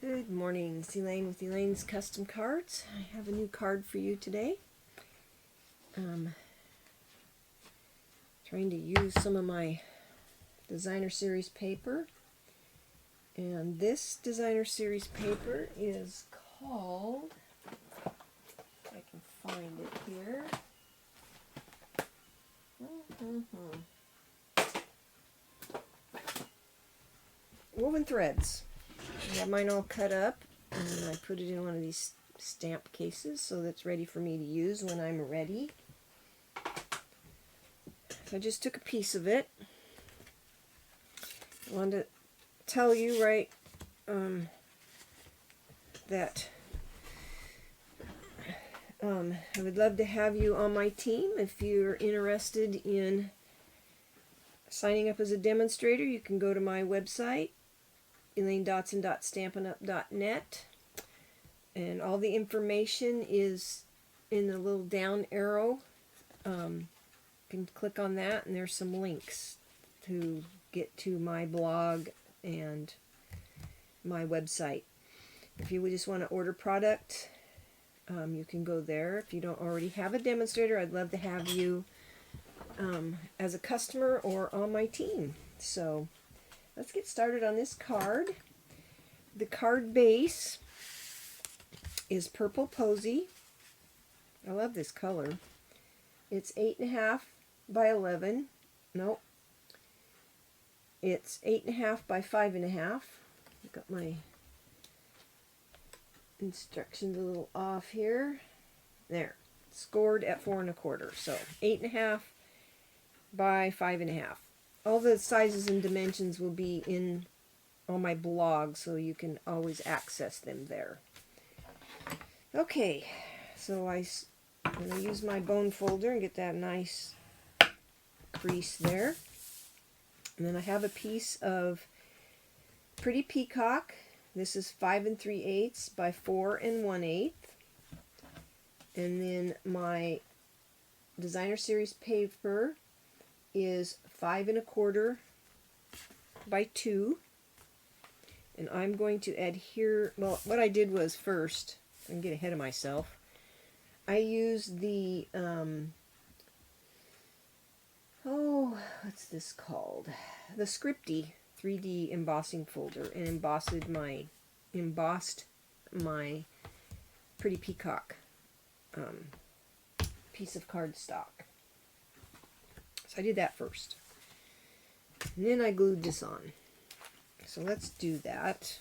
Good morning, it's Elaine with Elaine's Custom Cards. I have a new card for you today. Trying to use some of my designer series paper. And this designer series paper is called, if I can find it here, Woven Threads. I have mine all cut up and I put it in one of these stamp cases so that's ready for me to use when I'm ready. So I just took a piece of it. I wanted to tell you that I would love to have you on my team. If you're interested in signing up as a demonstrator, you can go to my website, elainescustomcards.stampinup.net, and all the information is in the little down arrow. You can click on that and there's some links to get to my blog and my website. If you just want to order product, you can go there. If you don't already have a demonstrator, I'd love to have you as a customer or on my team. So let's get started on this card. The card base is Purple Posy. I love this color. It's 8.5 by 11. Nope. It's 8.5 by 5.5. I've got my instructions a little off here. There. Scored at 4 1/4. So 8.5 by 5.5. All the sizes and dimensions will be on my blog, so you can always access them there. Okay, so I'm going to use my bone folder and get that nice crease there. And then I have a piece of Pretty Peacock. This is 5 3/8 by 4 1/8. And then my designer series paper is 5 1/4 by 2. And I'm going to adhere, well, what I did was first, I can get ahead of myself, I used the, what's this called? The Scripty 3D embossing folder, and embossed my Pretty Peacock piece of cardstock. So I did that first. And then I glued this on. So let's do that.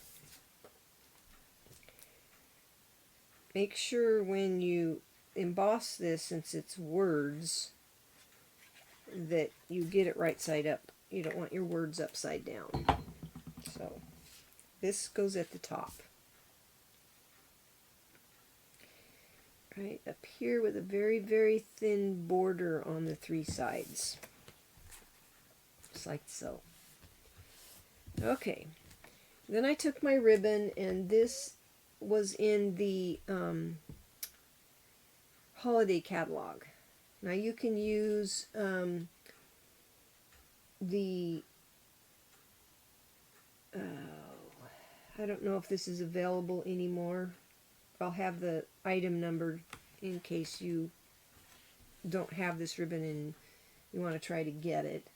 Make sure when you emboss this, since it's words, that you get it right side up. You don't want your words upside down. So this goes at the top. Right up here with a very, very thin border on the 3 sides. Just like so. Okay. Then I took my ribbon, and this was in the holiday catalog. Now you can use I don't know if this is available anymore. I'll have the item number in case you don't have this ribbon and you want to try to get it.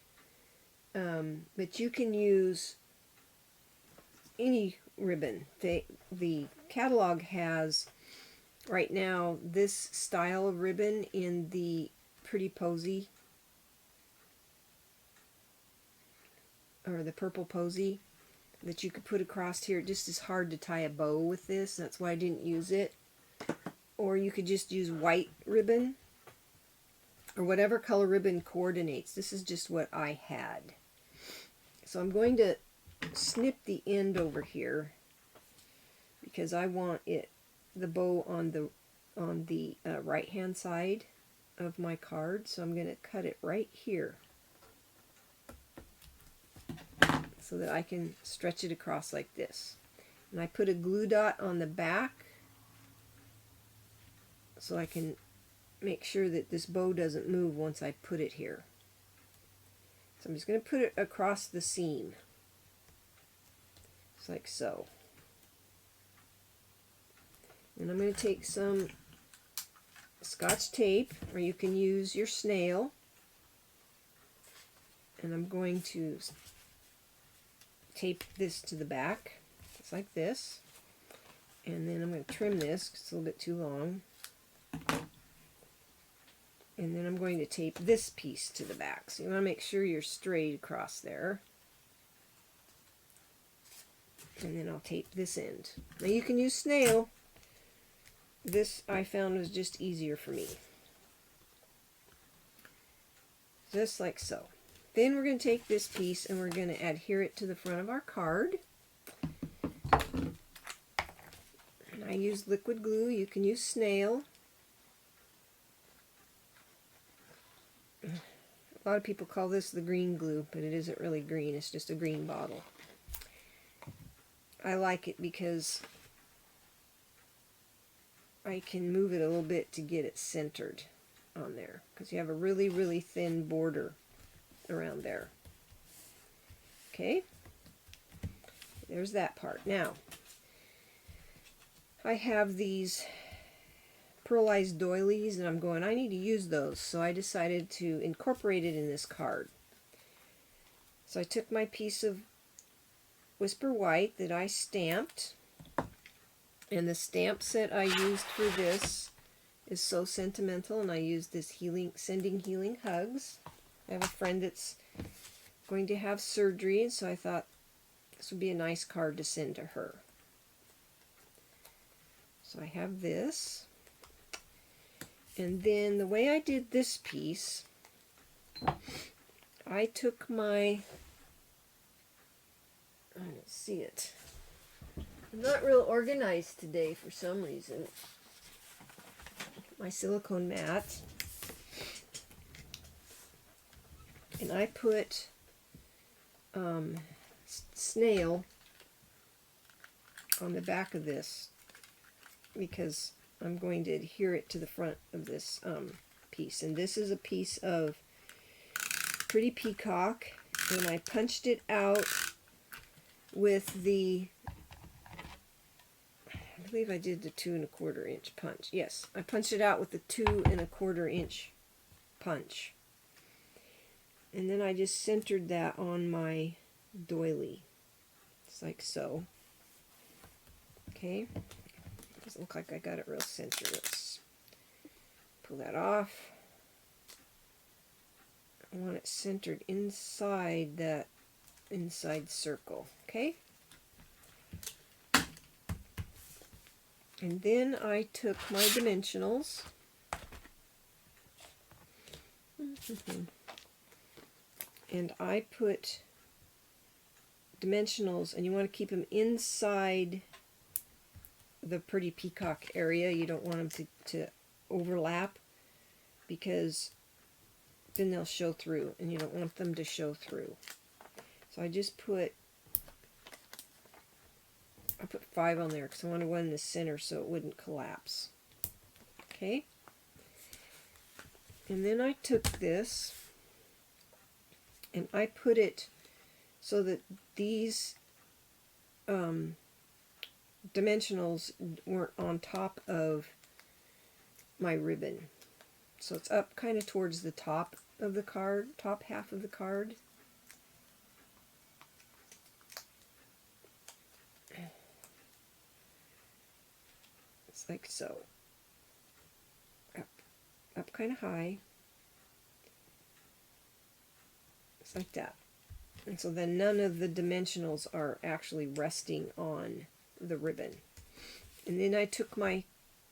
But you can use any ribbon. The catalog has right now this style of ribbon in the Pretty Posy, or the Purple Posy, that you could put across here. It just is hard to tie a bow with this, that's why I didn't use it. Or you could just use white ribbon, or whatever color ribbon coordinates. This is just what I had. So I'm going to snip the end over here because I want the bow on the right hand side of my card. So I'm going to cut it right here so that I can stretch it across like this. And I put a glue dot on the back so I can make sure that this bow doesn't move once I put it here. So I'm just going to put it across the seam, just like so. And I'm going to take some Scotch tape, or you can use your snail, and I'm going to tape this to the back, just like this. And then I'm going to trim this because it's a little bit too long. And then I'm going to tape this piece to the back. So you want to make sure you're straight across there. And then I'll tape this end. Now you can use snail. This I found was just easier for me. Just like so. Then we're going to take this piece and we're going to adhere it to the front of our card. And I use liquid glue. You can use snail. A lot of people call this the green glue, but it isn't really green. It's just a green bottle. I like it because I can move it a little bit to get it centered on there, because you have a really, really thin border around there. Okay, there's that part. Now, I have these pearlized doilies, and I'm going, I need to use those, so I decided to incorporate it in this card. So I took my piece of Whisper White that I stamped, and the stamp set I used for this is So Sentimental, and I used this Sending Healing Hugs. I have a friend that's going to have surgery, and so I thought this would be a nice card to send to her. So I have this. And then the way I did this piece, I took my, I don't see it. I'm not real organized today for some reason. My silicone mat. And I put snail on the back of this because I'm going to adhere it to the front of this piece. And this is a piece of Pretty Peacock, and I punched it out with the, I believe I did the 2 1/4 inch punch. Yes, I punched it out with the 2 1/4 inch punch. And then I just centered that on my doily. Just like so. Okay. Doesn't look like I got it real centered. Let's pull that off. I want it centered inside that inside circle. Okay. And then I took my dimensionals. And I put dimensionals, and you want to keep them inside the Pretty Peacock area. You don't want them to overlap, because then they'll show through, and you don't want them to show through. So I just put 5 on there because I wanted one in the center so it wouldn't collapse. Okay? And then I took this and I put it so that these dimensionals weren't on top of my ribbon. So it's up kind of towards the top of the card, top half of the card. It's like so. Up kind of high. It's like that. And so then none of the dimensionals are actually resting on the ribbon. And then I took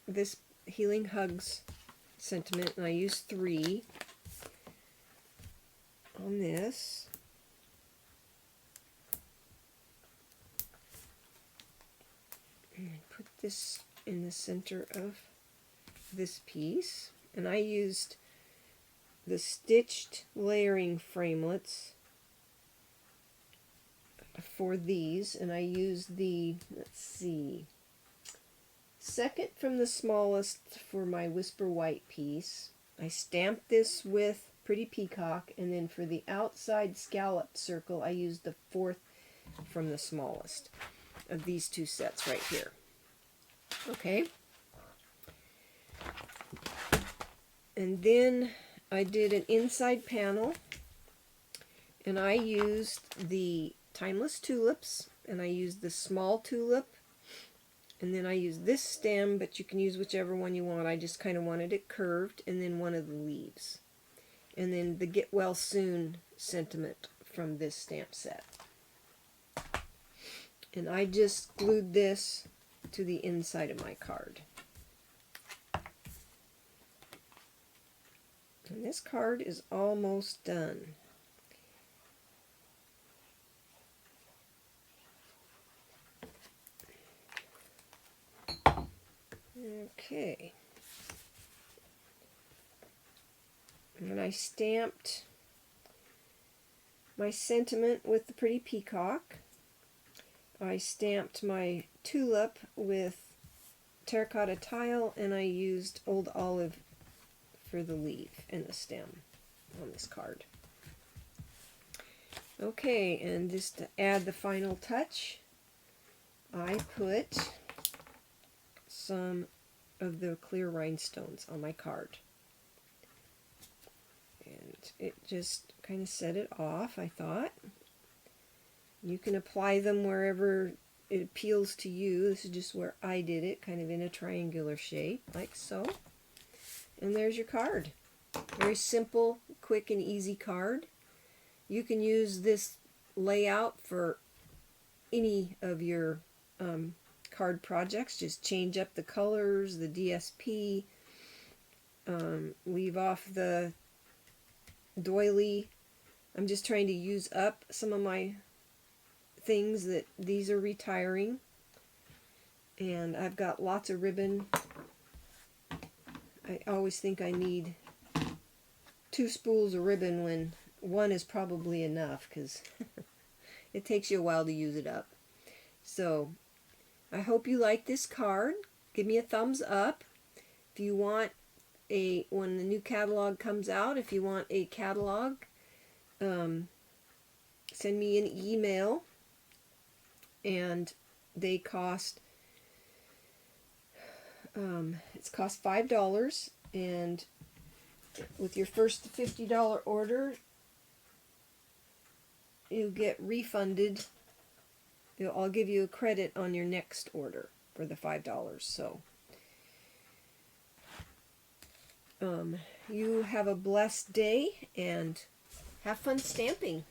this Healing Hugs sentiment, and I used 3 on this. And put this in the center of this piece. And I used the stitched layering framelits for these, and I used the, let's see, second from the smallest for my Whisper White piece. I stamped this with Pretty Peacock, and then for the outside scallop circle I used the 4th from the smallest of these 2 sets right here. Okay, And then I did an inside panel, and I used the Timeless Tulips, and I used the small tulip, and then I used this stem, but you can use whichever one you want. I just kind of wanted it curved, and then one of the leaves. And then the Get Well Soon sentiment from this stamp set. And I just glued this to the inside of my card. And this card is almost done. Okay. And I stamped my sentiment with the pretty peacock. I stamped my tulip with terracotta tile, and I used old olive for the leaf and the stem on this card. Okay, and just to add the final touch, I put some of the clear rhinestones on my card. And it just kind of set it off, I thought. You can apply them wherever it appeals to you. This is just where I did it, kind of in a triangular shape, like so. And there's your card. Very simple, quick, and easy card. You can use this layout for any of your card projects. Just change up the colors, the DSP, leave off the doily. I'm just trying to use up some of my things that these are retiring, and I've got lots of ribbon. I always think I need 2 spools of ribbon when one is probably enough, because it takes you a while to use it up. So I hope you like this card. Give me a thumbs up. If you want when the new catalog comes out, if you want a catalog, send me an email. And they cost, it's cost $5, and with your first $50 order, you get refunded. I'll give you a credit on your next order for the $5. So, you have a blessed day, and have fun stamping.